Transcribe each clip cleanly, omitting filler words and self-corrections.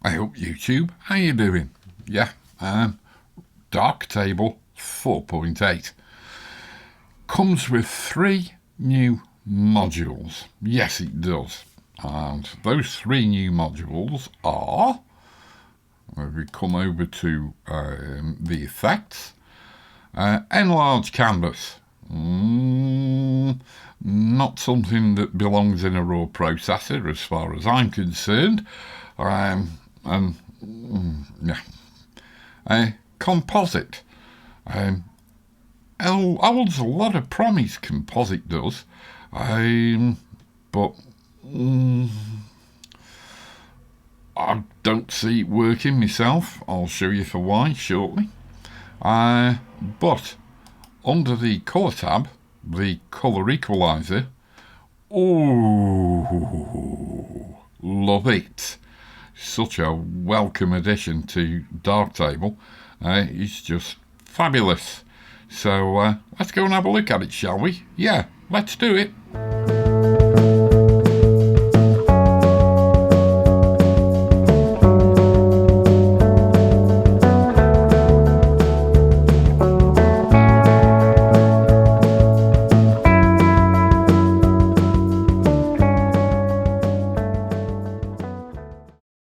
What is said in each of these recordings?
Hey up YouTube, how you doing? Yeah, Darktable 4.8 comes with 3 new modules. Yes, it does. And those 3 new modules are, if we come over to the effects, enlarge canvas. Not something that belongs in a raw processor as far as I'm concerned. Composite. Holds a lot of promise, composite does. But I don't see it working myself. I'll show you for why shortly. But under the colour tab, the Colour Equalizer, oh, love it. Such a welcome addition to Darktable. It's just fabulous. So let's go and have a look at it, shall we? Yeah, let's do it.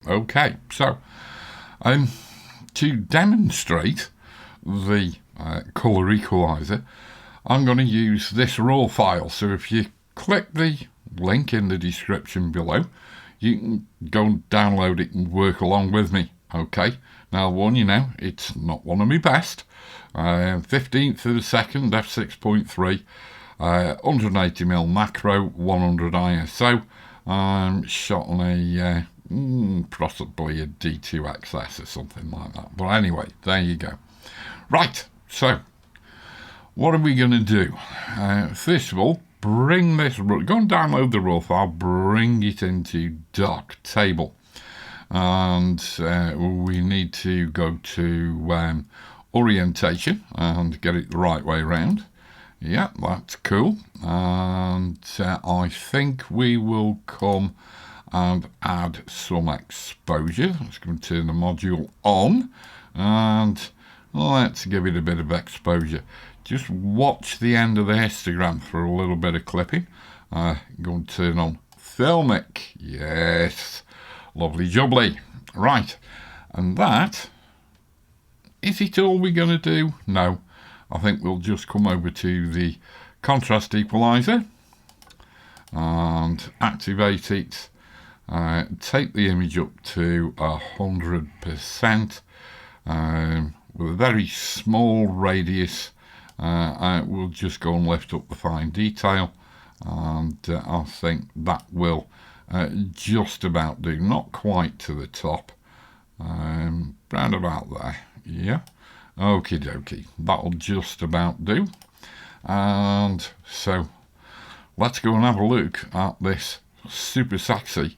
Okay, so to demonstrate the Colour Equalizer, I'm going to use this raw file. So if you click the link in the description below, you can go and download it and work along with me. Okay, now I'll warn you now, it's not one of my best. 15th of a second, f6.3, 180mm macro, 100 ISO, shot on a possibly a D2XS or something like that. But anyway, there you go. Right, so what are we going to do? First of all, bring this, go and download the raw file, bring it into Darktable. And we need to go to orientation and get it the right way around. Yeah, that's cool. And I think we will come and add some exposure. Let's go and turn the module on and let's give it a bit of exposure. Just watch the end of the histogram for a little bit of clipping. Go and turn on Filmic. Yes, lovely jubbly. Right, and that, is it all we're going to do? No, I think we'll just come over to the contrast equalizer and activate it. Take the image up to 100% with a very small radius. We'll just go and lift up the fine detail, and I think that will just about do. Not quite to the top, round about there. Yeah, okie dokie, that'll just about do. And so let's go and have a look at this super sexy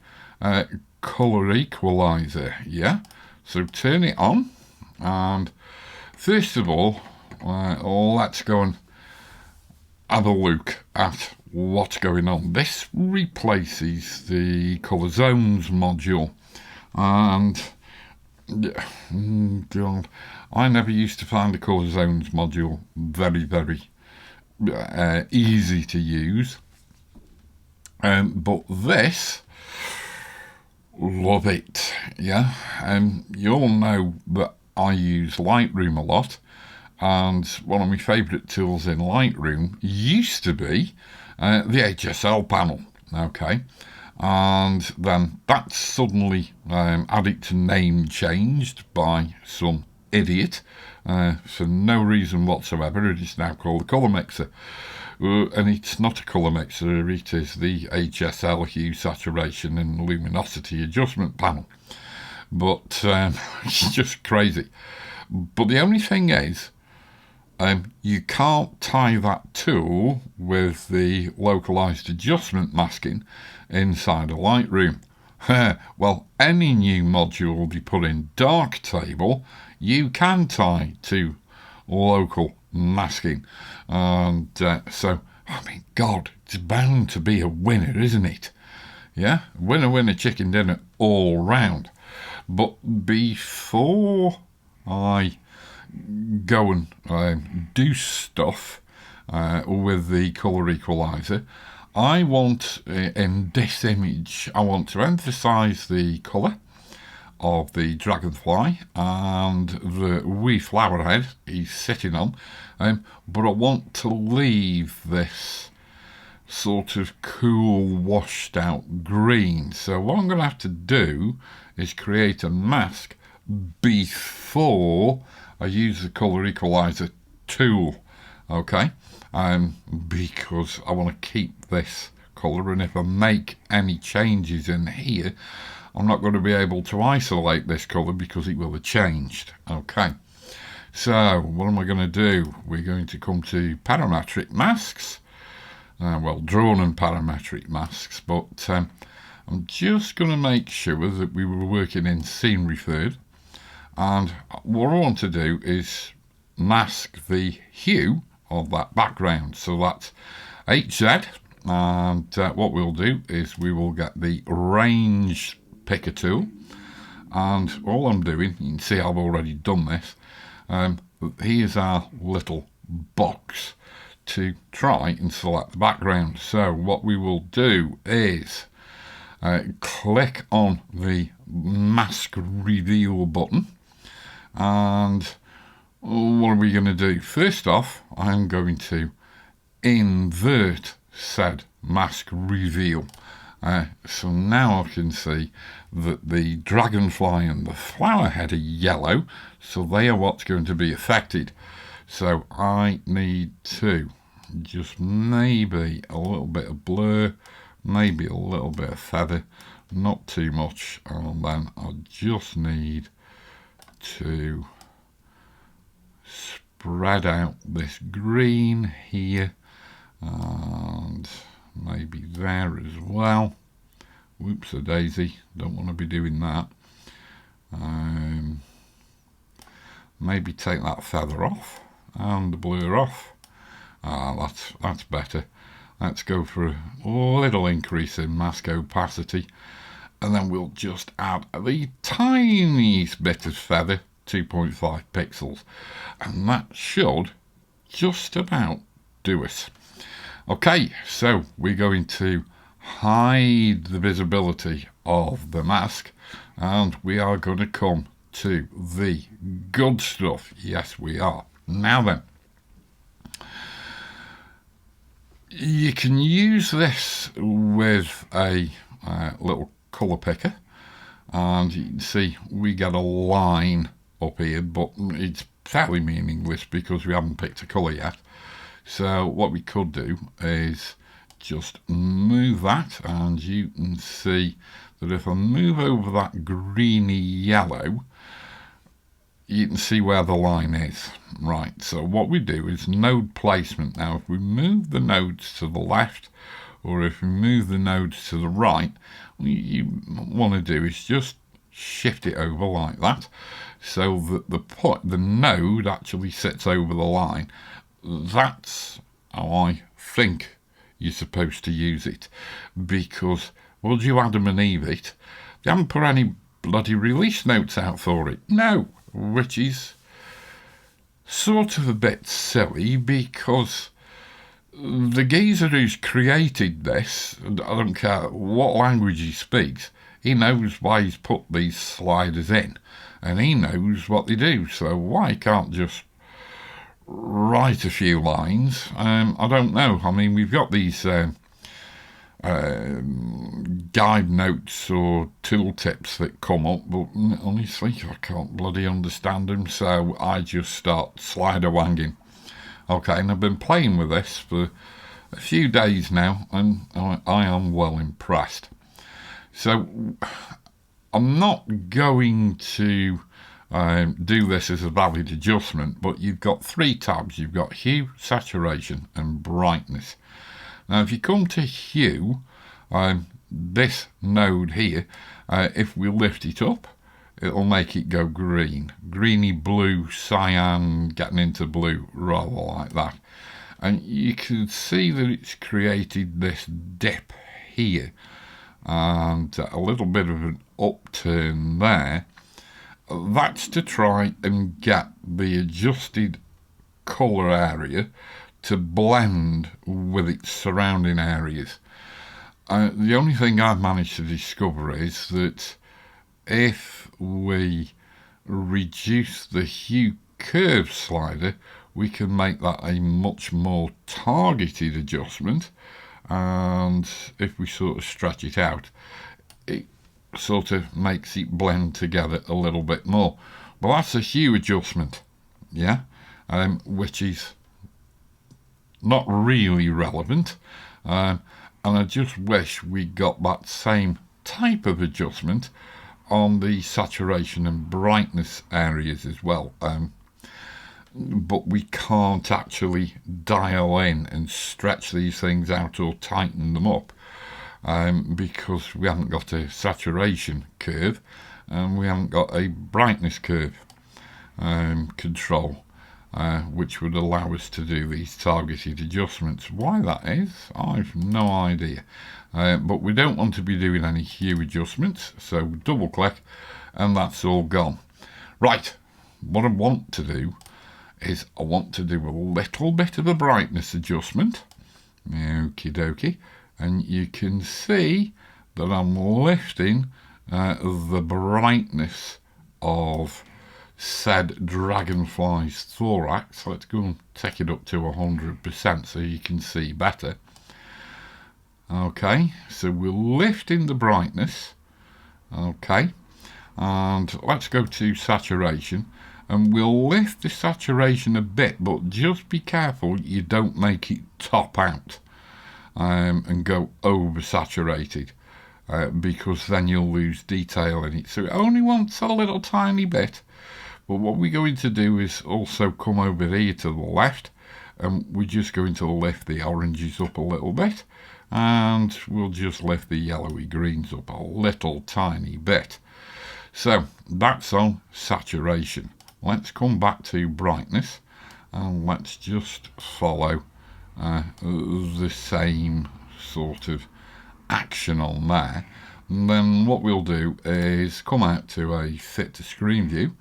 Colour Equalizer. Yeah, so turn it on, and first of all, let's go and have a look at what's going on. This replaces the Colour Zones module, and God, I never used to find the Colour Zones module very easy to use, but this, love it. Yeah, you all know that I use Lightroom a lot, and one of my favourite tools in Lightroom used to be the HSL panel. Okay, and then that suddenly had its name changed by some idiot for no reason whatsoever. It is now called the Colour Mixer. And it's not a colour mixer, it is the HSL hue, saturation and luminosity adjustment panel. But it's just crazy. But the only thing is, you can't tie that tool with the localized adjustment masking inside a Lightroom. Well, any new module you put in Darktable, you can tie to local masking, and so I mean, God, it's bound to be a winner, isn't it? Yeah, winner chicken dinner all round. But before I go and do stuff with the colour equalizer, I want, in this image, I want to emphasise the colour of the dragonfly and the wee flower head he's sitting on, but I want to leave this sort of cool washed out green. So what I'm going to have to do is create a mask before I use the colour equalizer tool, okay, because I want to keep this colour, and if I make any changes in here, I'm not going to be able to isolate this colour because it will have changed. Okay, so what am I going to do? We're going to come to parametric masks, well, drawn and parametric masks, but I'm just going to make sure that we were working in scene referred, and what I want to do is mask the hue of that background, so that's HZ, and what we'll do is we will get the range picker tool, and all I'm doing, you can see I've already done this, here's our little box to try and select the background. So what we will do is click on the mask reveal button, and what are we going to do? First off, I'm going to invert said mask reveal. So now I can see that the dragonfly and the flower head are yellow, so they are what's going to be affected. So I need to just maybe a little bit of blur, maybe a little bit of feather, not too much, and then I just need to spread out this green here and maybe there as well. Whoops a daisy, don't want to be doing that. Maybe take that feather off and the blur off. That's better. Let's go for a little increase in mask opacity, and then we'll just add the tiniest bit of feather, 2.5 pixels, and that should just about do it. Okay, so we're going to hide the visibility of the mask, and we are going to come to the good stuff. Yes, we are. Now then, you can use this with a little colour picker, and you can see we get a line up here, but it's fairly meaningless because we haven't picked a colour yet. So what we could do is just move that, and you can see that if I move over that greeny yellow, you can see where the line is. Right, so what we do is node placement. Now if we move the nodes to the left, or if we move the nodes to the right, what you want to do is just shift it over like that, so that the node actually sits over the line. That's how I think you're supposed to use it, because would you Adam and Eve it? They haven't put any bloody release notes out for it. No, which is sort of a bit silly, because the geezer who's created this, I don't care what language he speaks, he knows why he's put these sliders in, and he knows what they do, so why can't just write a few lines? I don't know. I mean, we've got these guide notes or tooltips that come up, but honestly I can't bloody understand them, so I just start slider wanging. Okay, and I've been playing with this for a few days now, and I am well impressed. So I'm not going to do this as a valid adjustment, but you've got three tabs. You've got hue, saturation and brightness. Now if you come to hue, this node here, if we lift it up, it'll make it go green, greeny blue, cyan, getting into blue, rather like that. And you can see that it's created this dip here and a little bit of an upturn there. that's to try and get the adjusted colour area to blend with its surrounding areas. The only thing I've managed to discover is that if we reduce the hue curve slider, we can make that a much more targeted adjustment, and if we sort of stretch it out, it sort of makes it blend together a little bit more. But that's a hue adjustment, yeah, which is not really relevant, and I just wish we got that same type of adjustment on the saturation and brightness areas as well. But we can't actually dial in and stretch these things out or tighten them up because we haven't got a saturation curve and we haven't got a brightness curve control, which would allow us to do these targeted adjustments. Why that is, I've no idea. But we don't want to be doing any hue adjustments, so double click and that's all gone. Right, what I want to do is I want to do a little bit of a brightness adjustment. Okie dokie. And you can see that I'm lifting the brightness of said Dragonfly's thorax. Let's go and take it up to 100% so you can see better. Okay, so we're lifting the brightness. Okay, and let's go to saturation. And we'll lift the saturation a bit, but just be careful you don't make it top out and go oversaturated, because then you'll lose detail in it. So it only wants a little tiny bit. But what we're going to do is also come over here to the left, and we're just going to lift the oranges up a little bit, and we'll just lift the yellowy greens up a little tiny bit. So that's on saturation. Let's come back to brightness and let's just follow the same sort of action on there. And then what we'll do is come out to a fit to screen view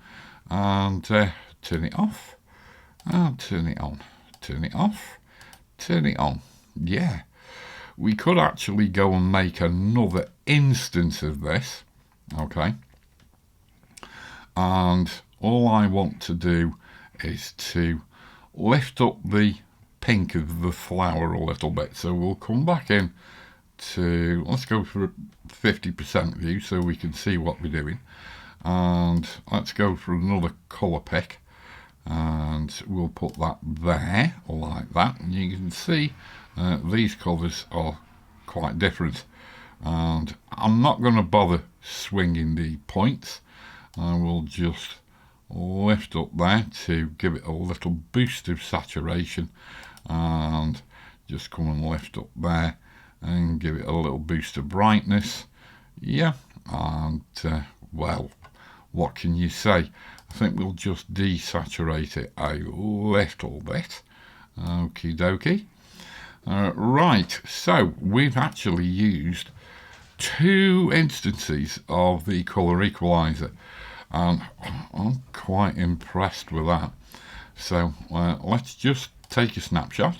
and turn it off and turn it on, turn it off, turn it on. Yeah, we could actually go and make another instance of this, okay, and all I want to do is to lift up the pink of the flower a little bit. So we'll come back in to, let's go for a 50% view so we can see what we're doing. And let's go for another colour pick. And we'll put that there, like that. And you can see these colours are quite different. And I'm not going to bother swinging the points. I will just lift up there to give it a little boost of saturation, and just come and lift up there and give it a little boost of brightness. Yeah, and well, what can you say? I think we'll just desaturate it a little bit. Okie dokie. Right, so we've actually used 2 instances of the Colour Equalizer. And I'm quite impressed with that. So let's just take a snapshot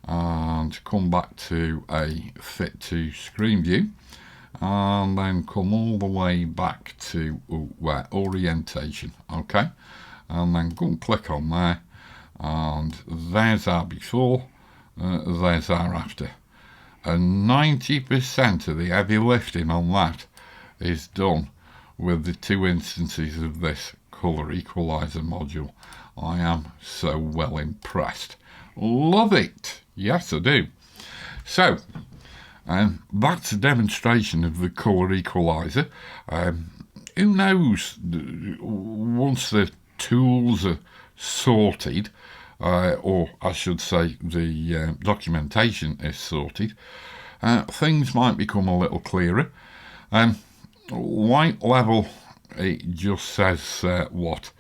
and come back to a fit to screen view, and then come all the way back to orientation, okay, and then go and click on there, and there's our before, there's our after, and 90% of the heavy lifting on that is done with the 2 instances of this Colour Equalizer module. I am so well impressed. Love it. Yes, I do. So, that's a demonstration of the Colour Equalizer. Who knows, once the tools are sorted, or I should say the documentation is sorted, things might become a little clearer. Light level, it just says what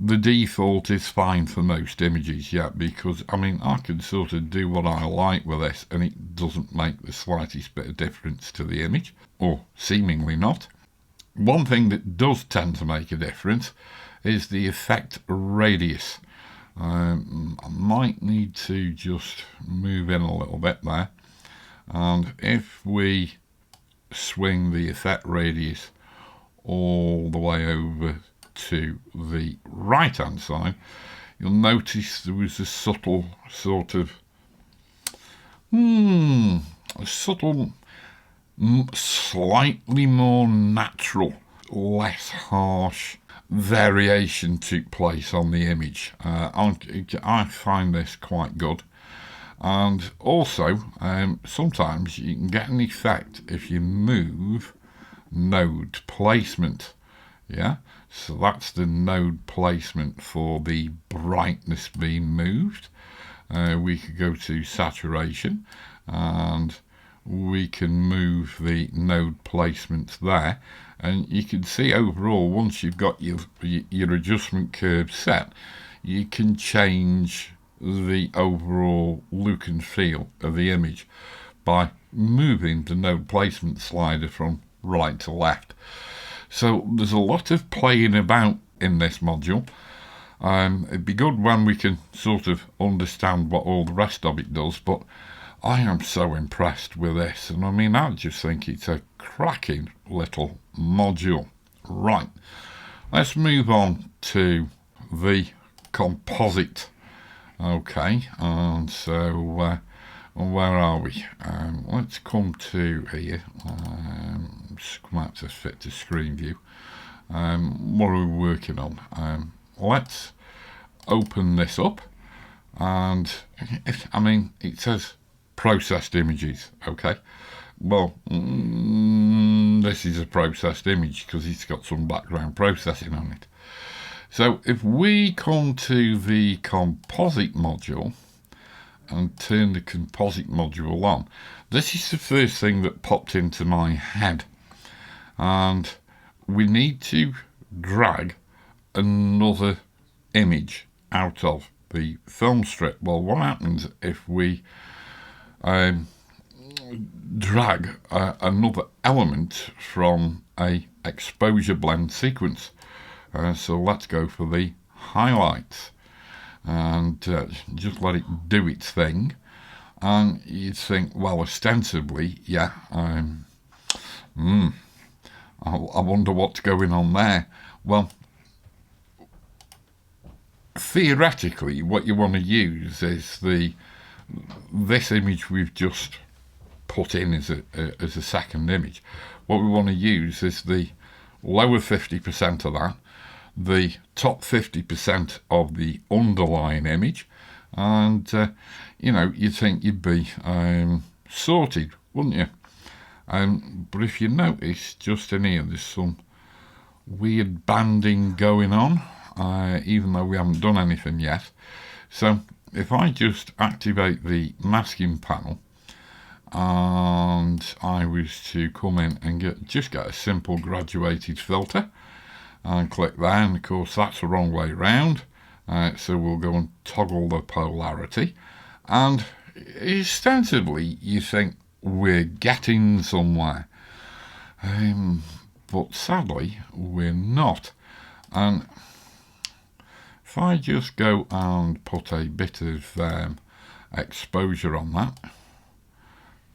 the default is fine for most images, yeah, because I mean I can sort of do what I like with this and it doesn't make the slightest bit of difference to the image, or seemingly not. one thing that does tend to make a difference is the effect radius. I might need to just move in a little bit there, and if we swing the effect radius all the way over to the right hand side, you'll notice there was a subtle sort of slightly more natural, less harsh variation took place on the image. I find this quite good. And also, sometimes you can get an effect if you move node placement. Yeah, so that's the node placement for the brightness being moved. We could go to saturation and we can move the node placement there, and you can see overall, once you've got your adjustment curve set, you can change the overall look and feel of the image by moving the node placement slider from right to left. So there's a lot of playing about in this module. It'd be good when we can sort of understand what all the rest of it does, but I am so impressed with this, and I mean, I just think it's a cracking little module. Right, let's move on to the composite. Okay, and so where are we? Let's come to here. Just come out to fit to screen view. What are we working on? Let's open this up, and it says processed images. Okay, well, this is a processed image because it's got some background processing on it. So if we come to the composite module and turn the composite module on, this is the first thing that popped into my head, and we need to drag another image out of the film strip. Well, what happens if we drag another element from a exposure blend sequence? So let's go for the highlights and just let it do its thing. And you'd think, well, ostensibly, yeah, I wonder what's going on there. Well, theoretically, what you want to use is this image we've just put in as a second image. What we want to use is the lower 50% of that, the top 50% of the underlying image, and you'd think you'd be sorted, wouldn't you? But if you notice, just in here, there's some weird banding going on, even though we haven't done anything yet. So if I just activate the masking panel, and I was to come in and get a simple graduated filter, and click there, and of course that's the wrong way round, so we'll go and toggle the polarity, and ostensibly you think we're getting somewhere, but sadly we're not. And if I just go and put a bit of exposure on that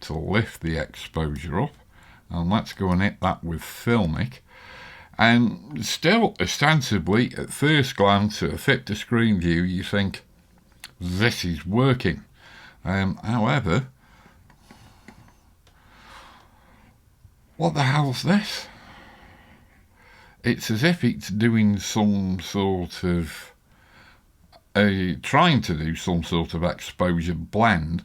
to lift the exposure up, and let's go and hit that with Filmic, and still ostensibly at first glance at a fit to screen view you think this is working. However, what the hell's this? It's as if it's doing some sort of trying to do some sort of exposure blend,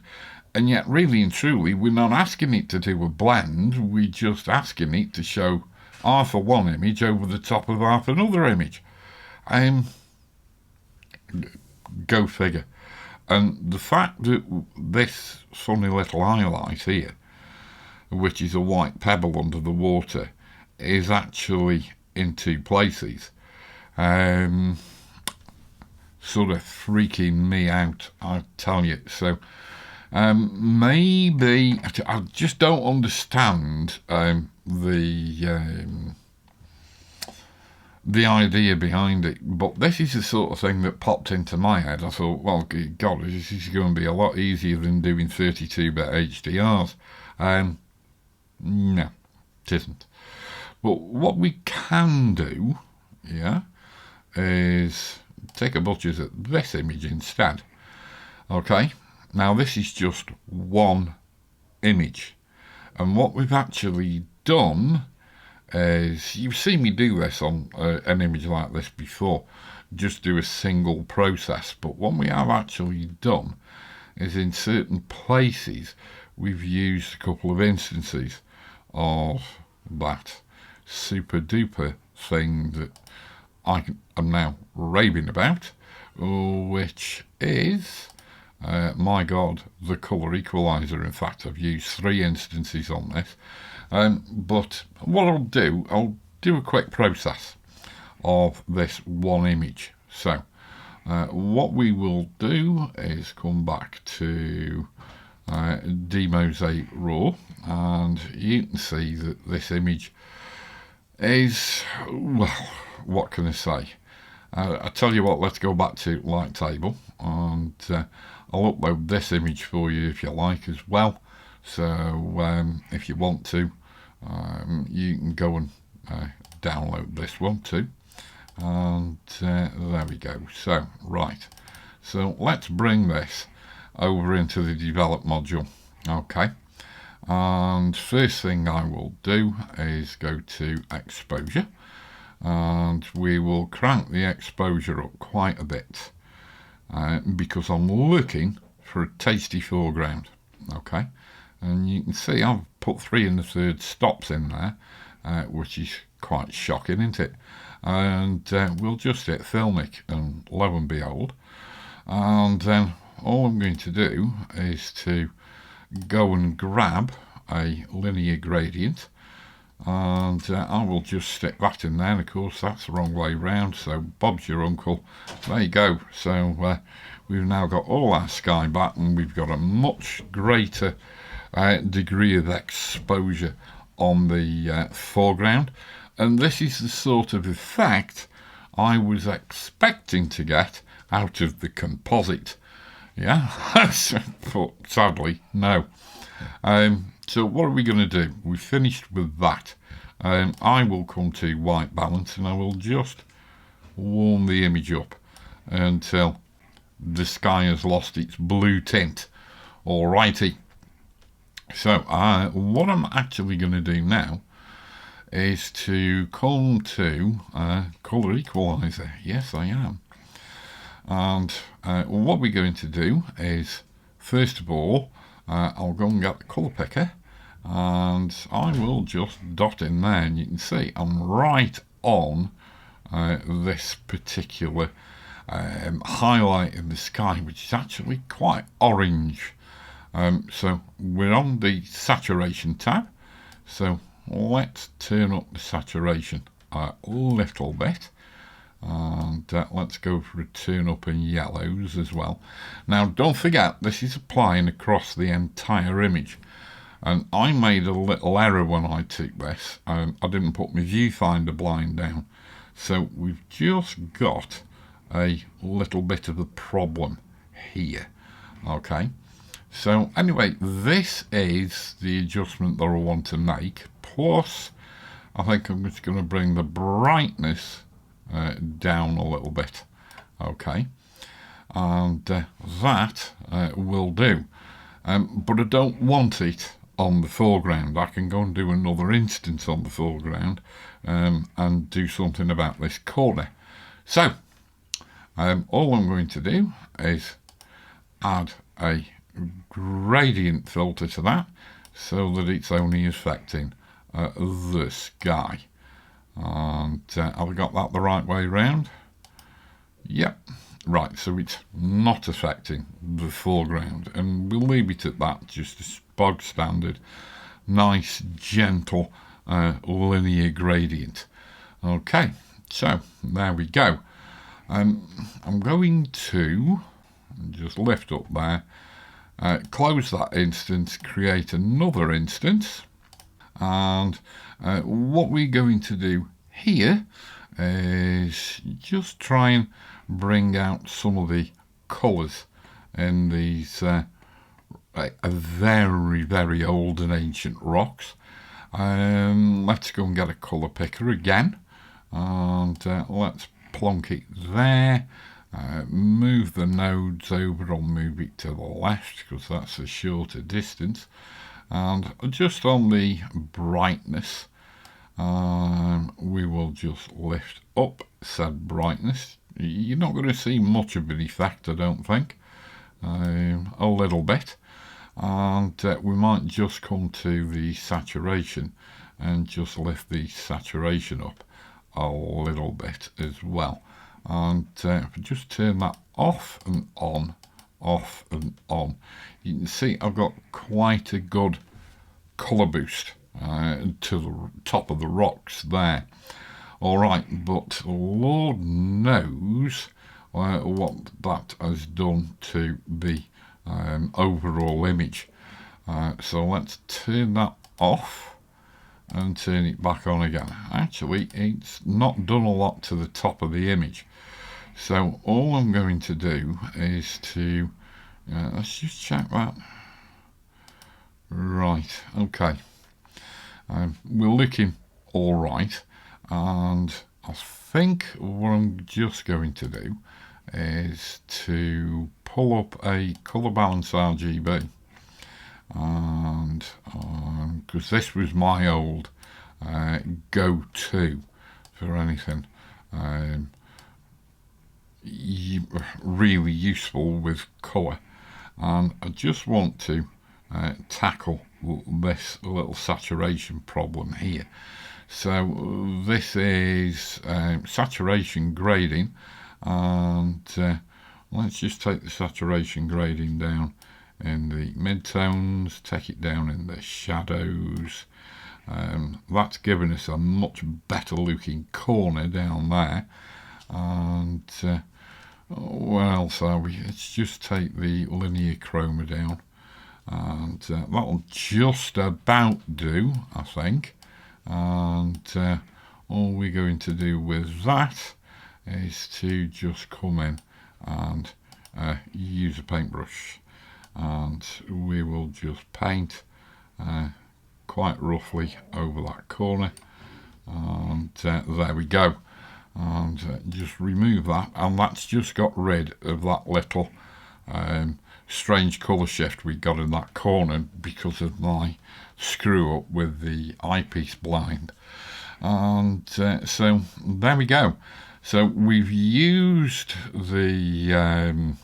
and yet really and truly we're not asking it to do a blend, we're just asking it to show half of one image over the top of half another image. Go figure. And the fact that this funny little highlight here, which is a white pebble under the water, is actually in two places, sort of freaking me out, I tell you. So maybe I just don't understand the the idea behind it. But this is the sort of thing that popped into my head. I thought, well, God, this is going to be a lot easier than doing 32-bit HDRs. No, it isn't. But what we can do, yeah, is take a butcher's at this image instead. Okay, now this is just one image. And what we've actually done is, you've seen me do this on an image like this before, just do a single process. But what we have actually done is in certain places we've used a couple of instances of that super duper thing that I am now raving about, which is, my God, the Colour Equalizer. In fact, I've used 3 instances on this. But what I'll do a quick process of this one image. So, what we will do is come back to Demosaic Raw, and you can see that this image is, well, what can I say? I tell you what, let's go back to Lighttable, and I'll upload this image for you if you like as well. So if you want to, you can go and download this one too. And there we go. So, right. So let's bring this over into the develop module. Okay. And first thing I will do is go to exposure, and we will crank the exposure up quite a bit because I'm looking for a tasty foreground. Okay. And you can see I've put 3 1/3 stops in there, which is quite shocking, isn't it? And we'll just hit filmic, and lo and behold. And then all I'm going to do is to go and grab a linear gradient, and I will just stick that in there. And of course that's the wrong way round, so Bob's your uncle. There you go. So we've now got all our sky back, and we've got a much greater degree of exposure on the foreground, and this is the sort of effect I was expecting to get out of the composite. Yeah, but sadly no. So what are we going to do? We've finished with that. I will come to white balance, and I will just warm the image up until the sky has lost its blue tint. Alrighty. So what I'm actually going to do now is to come to Colour Equalizer. Yes, I am. And what we're going to do is, first of all, I'll go and get the colour picker, and I will just dot in there, and you can see I'm right on this particular highlight in the sky, which is actually quite orange. So we're on the saturation tab, so let's turn up the saturation a little bit, and let's go for a turn up in yellows as well. Now don't forget, this is applying across the entire image, and I made a little error when I took this. I didn't put my viewfinder blind down, so we've just got a little bit of a problem here. Okay, so anyway, this is the adjustment that I want to make. Plus, I think I'm just going to bring the brightness down a little bit. Okay, and that will do. But I don't want it on the foreground. I can go and do another instance on the foreground and do something about this corner. So, all I'm going to do is add a gradient filter to that, so that it's only affecting the sky. And have I got that the right way round? Yep, right, so it's not affecting the foreground, and we'll leave it at that, just a bog standard, nice, gentle linear gradient. Okay, so there we go. I'm going to just lift up there, close that instance, create another instance, and what we're going to do here is just try and bring out some of the colours in these very, very old and ancient rocks. Let's go and get a colour picker again, and let's plonk it there. Move the nodes over, or move it to the left because that's a shorter distance, and just on the brightness we will just lift up said brightness. You're not going to see much of an effect, I don't think, a little bit, and we might just come to the saturation and just lift the saturation up a little bit as well. And if I just turn that off and on, off and on, you can see I've got quite a good colour boost to the top of the rocks there. Alright, but Lord knows what that has done to the overall image. So let's turn that off and turn it back on again. Actually, it's not done a lot to the top of the image. So all I'm going to do is to, let's just check that. Right, okay. We're looking all right, and I think what I'm just going to do is to pull up a colour balance RGB, and because this was my old go-to for anything really useful with colour, and I just want to tackle this little saturation problem here. So this is saturation grading, and let's just take the saturation grading down in the midtones, take it down in the shadows. That's given us a much better looking corner down there. And what else are we? Let's just take the linear chroma down, and that'll just about do, I think. And all we're going to do with that is to just come in and use a paintbrush, and we will just paint quite roughly over that corner, and there we go. And just remove that, and that's just got rid of that little strange colour shift we got in that corner because of my screw up with the eyepiece blind. And so there we go. So we've used the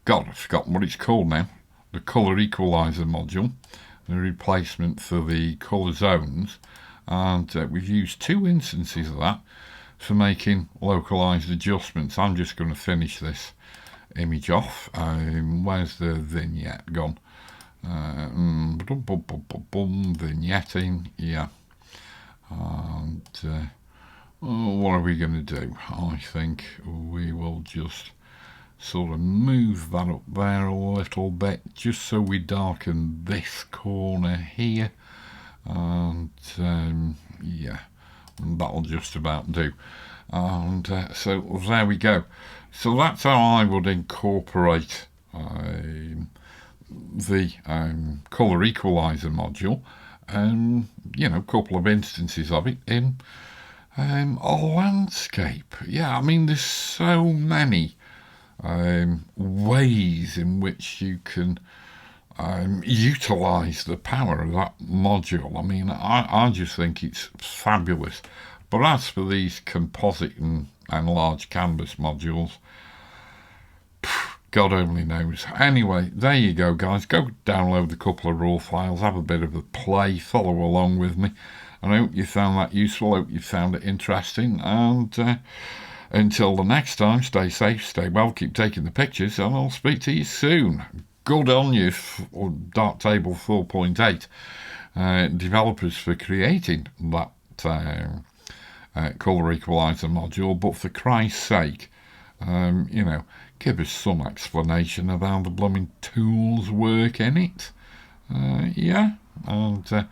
God, I've forgotten what it's called now, the Colour Equalizer module, the replacement for the colour zones, and we've used 2 instances of that for making localized adjustments. I'm just going to finish this image off. Where's the vignette gone? Vignetting, yeah. And what are we going to do? I think we will just sort of move that up there a little bit, just so we darken this corner here, and yeah, that'll just about do. And so there we go. So that's how I would incorporate the Colour Equalizer module, you know, a couple of instances of it in a landscape. Yeah, I mean, there's so many ways in which you can utilize the power of that module. I mean, I just think it's fabulous. But as for these composite and large canvas modules, God only knows. Anyway, there you go, guys. Go download a couple of raw files, have a bit of a play, follow along with me. And I hope you found that useful. I hope you found it interesting. And until the next time, stay safe, stay well, keep taking the pictures, and I'll speak to you soon. Good on you, Darktable 4.8 developers, for creating that Colour Equalizer module, but for Christ's sake, you know, give us some explanation of how the blooming tools work in it. Yeah, and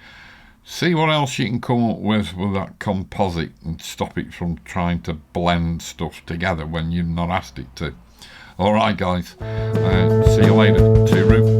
see what else you can come up with that composite and stop it from trying to blend stuff together when you're not asked it to. Alright guys, see you later. Tooroo.